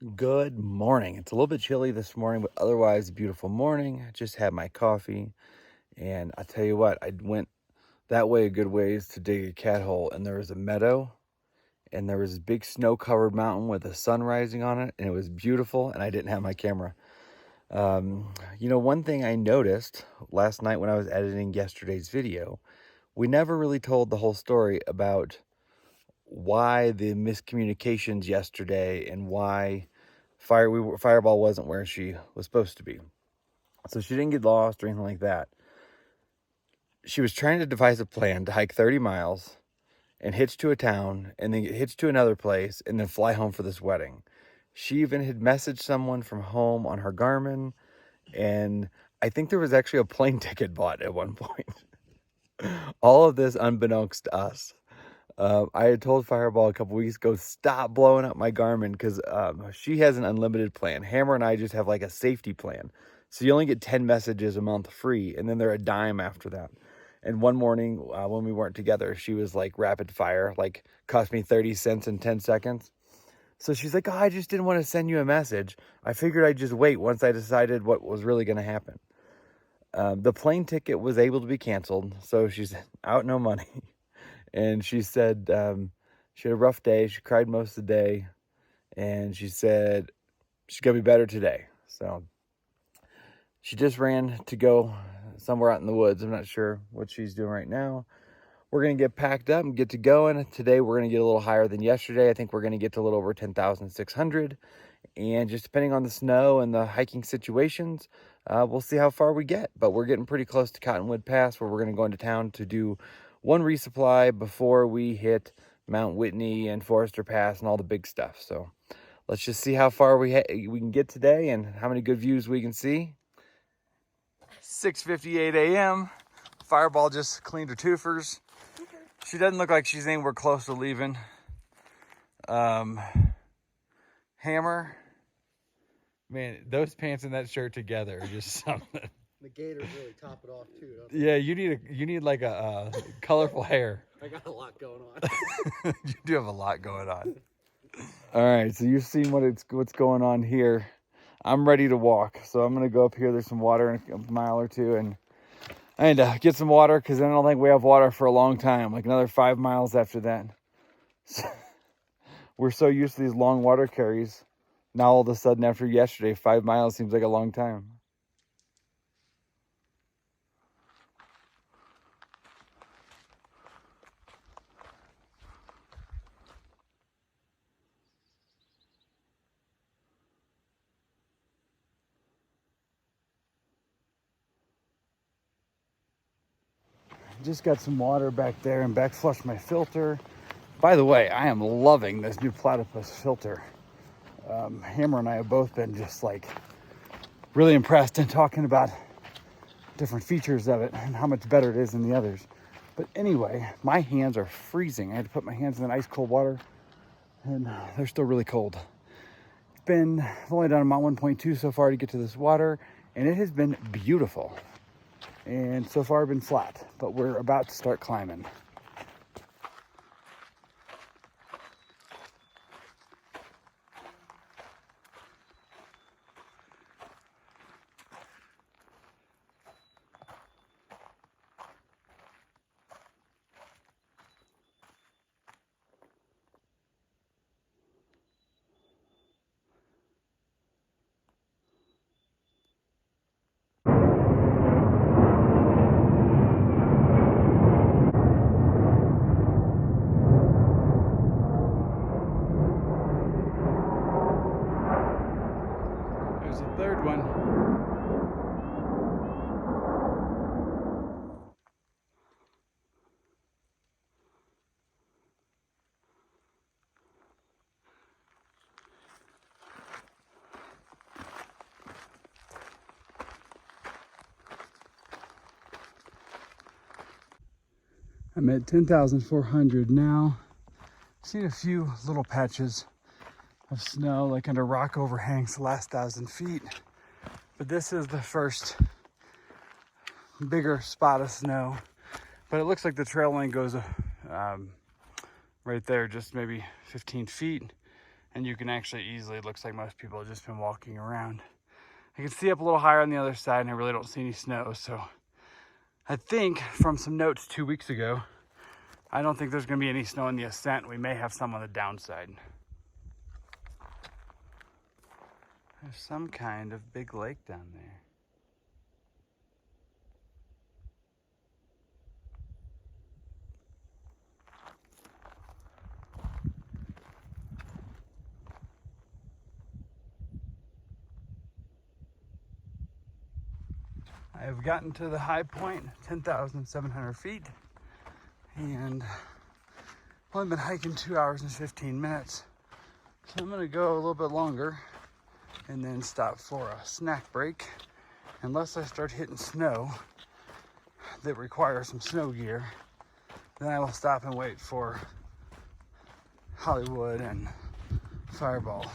Good morning. It's a little bit chilly this morning, but otherwise a beautiful morning. I just had my coffee, and I tell you what, I went that way a good ways to dig a cat hole, and there was a meadow, and there was this big snow-covered mountain with the sun rising on it, and it was beautiful, and I didn't have my camera. One thing I noticed last night when I was editing yesterday's video, we never really told the whole story about why the miscommunications yesterday and why Fireball wasn't where she was supposed to be. So she didn't get lost or anything like that. She was trying to devise a plan to hike 30 miles and hitch to a town and then get hitched to another place and then fly home for this wedding. She even had messaged someone from home on her Garmin, and I think there was actually a plane ticket bought at one point. All of this unbeknownst to us. I had told Fireball a couple weeks ago, stop blowing up my Garmin, because she has an unlimited plan. Hammer and I just have like a safety plan. So you only get 10 messages a month free, and then they're a dime after that. And one morning when we weren't together, she was like rapid fire, like cost me 30 cents in 10 seconds. So she's like, oh, I just didn't want to send you a message. I figured I'd just wait once I decided what was really going to happen. The plane ticket was able to be canceled, so she's out no money. And she said she had a rough day. She cried most of the day. And she said she's going to be better today. So she just ran to go somewhere out in the woods. I'm not sure what she's doing right now. We're going to get packed up and get to going. Today we're going to get a little higher than yesterday. I think we're going to get to a little over 10,600. And just depending on the snow and the hiking situations, we'll see how far we get. But we're getting pretty close to Cottonwood Pass, where we're going to go into town to do one resupply before we hit Mount Whitney and Forester Pass and all the big stuff. So let's just see how far we can get today and how many good views we can see. 6:58 a.m. Fireball just cleaned her twofers. She doesn't look like she's anywhere close to leaving. Hammer, man, those pants and that shirt together are just something. The gators really top it off too, don't Yeah, you need like a colorful hair. I got a lot going on. You do have a lot going on. All right, so you've seen what's going on here. I'm ready to walk, so I'm gonna go up here. There's some water in a mile or two, and I need to get some water because I don't think we have water for a long time, like another 5 miles after that. So, we're so used to these long water carries. Now all of a sudden, after yesterday, 5 miles seems like a long time. Just got some water back there and back flushed my filter. By the way, I am loving this new platypus filter. Hammer and I have both been just like really impressed and talking about different features of it and how much better it is than the others. But anyway, my hands are freezing. I had to put my hands in ice cold water, and they're still really cold. I've only done about 1.2 so far to get to this water, and it has been beautiful. And so far I've been flat, but we're about to start climbing. There's a third one. I'm at 10,400 now. Seen a few little patches of snow, like under rock overhangs the last 1,000 feet. But this is the first bigger spot of snow. But it looks like the trail line goes right there, just maybe 15 feet. And you can actually easily, it looks like most people have just been walking around. I can see up a little higher on the other side, and I really don't see any snow. So I think from some notes 2 weeks ago, I don't think there's gonna be any snow in the ascent. We may have some on the downside. There's some kind of big lake down there. I have gotten to the high point, 10,700 feet, and I've only been hiking 2 hours and 15 minutes. So I'm gonna go a little bit longer and then stop for a snack break. Unless I start hitting snow that requires some snow gear, then I will stop and wait for Hollywood and Fireball.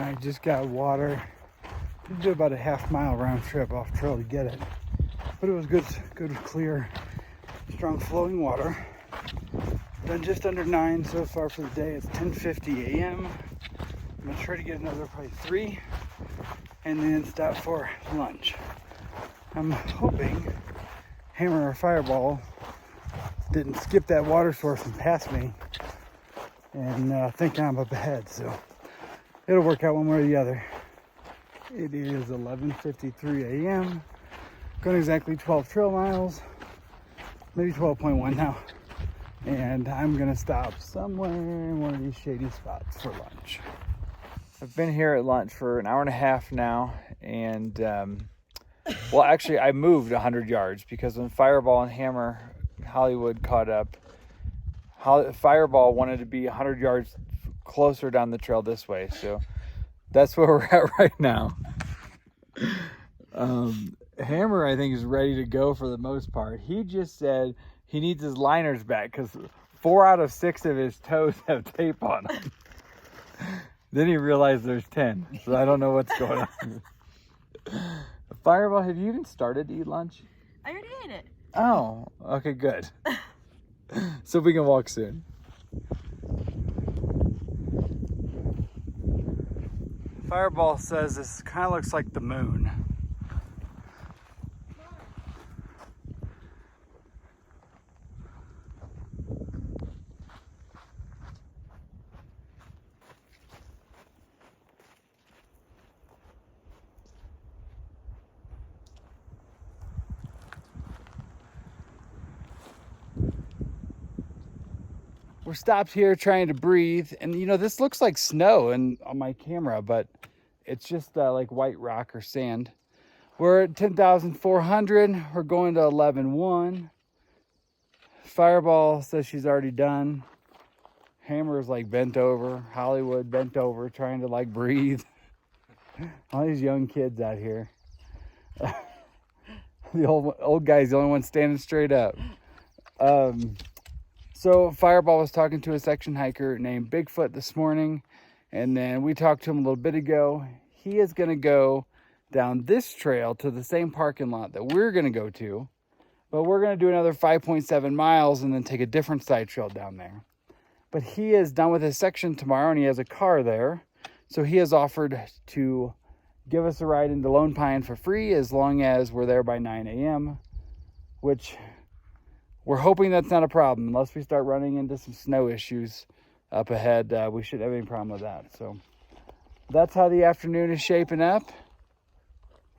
I just got water. We did about a half-mile round trip off trail to get it, but it was good, clear, strong flowing water. Done just under 9 so far for the day. It's 10:50 a.m. I'm gonna try to get another probably 3, and then stop for lunch. I'm hoping Hammer or Fireball didn't skip that water source and pass me, and think I'm up ahead. So it'll work out one way or the other. It is 11:53 a.m. Going exactly 12 trail miles, maybe 12.1 now. And I'm gonna stop somewhere in one of these shady spots for lunch. I've been here at lunch for an hour and a half now, and well, actually, I moved 100 yards because when Fireball and Hammer Hollywood caught up, Fireball wanted to be 100 yards closer down the trail this way, so that's where we're at right now. Hammer, I think, is ready to go for the most part. He just said he needs his liners back because 4 out of 6 of his toes have tape on them. Then he realized there's 10, so I don't know what's going on. Fireball, have you even started to eat lunch? I already ate it. Oh, okay, good. So we can walk soon. Fireball says this kind of looks like the moon. We're stopped here trying to breathe, and you know, this looks like snow on my camera, but it's just like white rock or sand. We're at 10,400. We're going to 11.1. Fireball says she's already done. Hammer's like bent over. Hollywood bent over, trying to like breathe. All these young kids out here. The old guy's the only one standing straight up. So Fireball was talking to a section hiker named Bigfoot this morning, and then we talked to him a little bit ago. He is going to go down this trail to the same parking lot that we're going to go to, but we're going to do another 5.7 miles and then take a different side trail down there. But he is done with his section tomorrow, and he has a car there, so he has offered to give us a ride into Lone Pine for free as long as we're there by 9 a.m., which we're hoping that's not a problem. Unless we start running into some snow issues up ahead, we shouldn't have any problem with that. So that's how the afternoon is shaping up.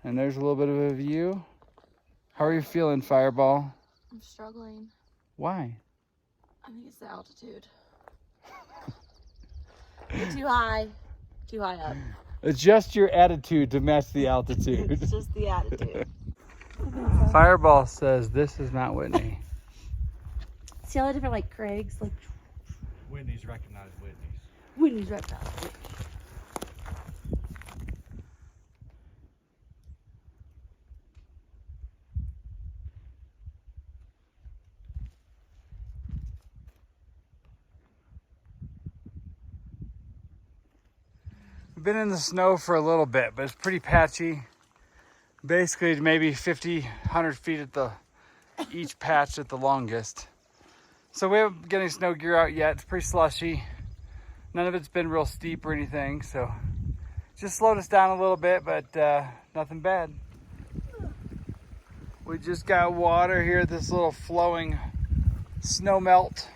And there's a little bit of a view. How are you feeling, Fireball? I'm struggling. Why? I think it's the altitude. You're too high. Too high up. Adjust your attitude to match the altitude. It's just the attitude. Fireball says this is Mount Whitney. See all the different like crags, like Whitney's recognized Whitney's. Whitney's right now. We've been in the snow for a little bit, but it's pretty patchy. Basically, maybe 50, 100 feet at the each patch at the longest. So we haven't got any snow gear out yet. It's pretty slushy. None of it's been real steep or anything, so just slowed us down a little bit, but nothing bad. We just got water here, this little flowing snow melt.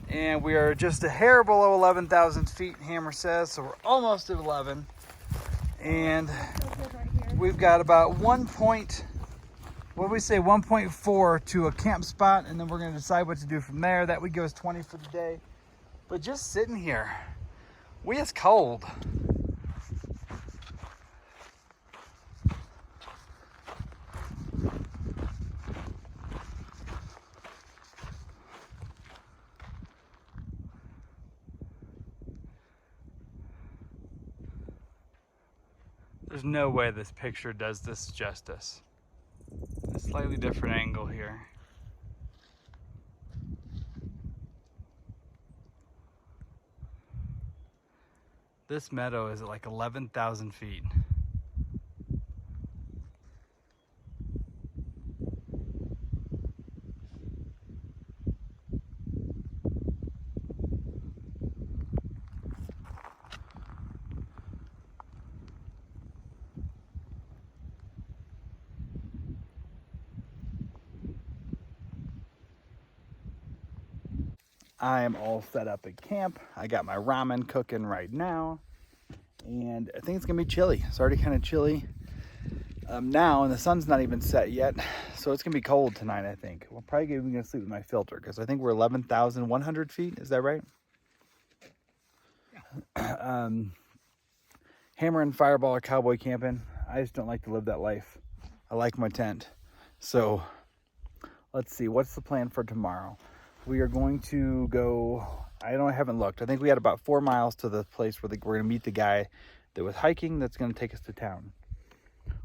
And we are just a hair below 11,000 feet, Hammer says, so we're almost at 11. And we've got about 1.4 to a camp spot, and then we're gonna decide what to do from there. That would give us 20 for the day. But just sitting here, it's cold. There's no way this picture does this justice. A slightly different angle here. This meadow is at like 11,000 feet. I am all set up at camp. I got my ramen cooking right now, and I think it's gonna be chilly. It's already kind of chilly now, and the sun's not even set yet, so it's gonna be cold tonight. I think we're probably even gonna sleep with my filter because I think we're 11,100 feet. Is that right? Yeah. Hammer and Fireball are cowboy camping. I just don't like to live that life. I like my tent. So let's see, what's the plan for tomorrow? We are going to go, I haven't looked. I think we had about 4 miles to the place where we're going to meet the guy that was hiking that's going to take us to town.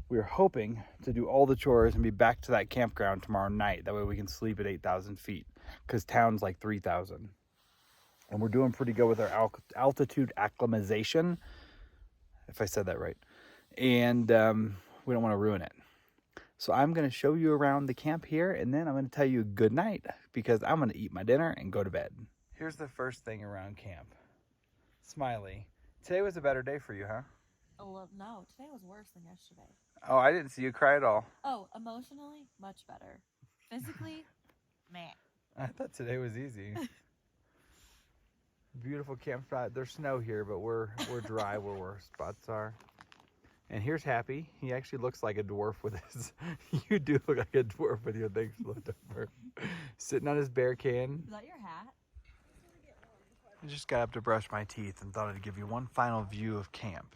We are hoping to do all the chores and be back to that campground tomorrow night. That way we can sleep at 8,000 feet because town's like 3,000. And we're doing pretty good with our altitude acclimatization, if I said that right. And we don't want to ruin it. So I'm going to show you around the camp here, and then I'm going to tell you good night because I'm going to eat my dinner and go to bed. Here's the first thing around camp. Smiley. Today was a better day for you, huh? Oh, well, no, today was worse than yesterday. Oh, I didn't see you cry at all. Oh, emotionally, much better. Physically, meh. I thought today was easy. Beautiful campsite. There's snow here, but we're dry where our spots are. And here's Happy. He actually looks like a dwarf with his... You do look like a dwarf with your things flipped over. Sitting on his bear can. Is that your hat? I just got up to brush my teeth and thought I'd give you one final view of camp.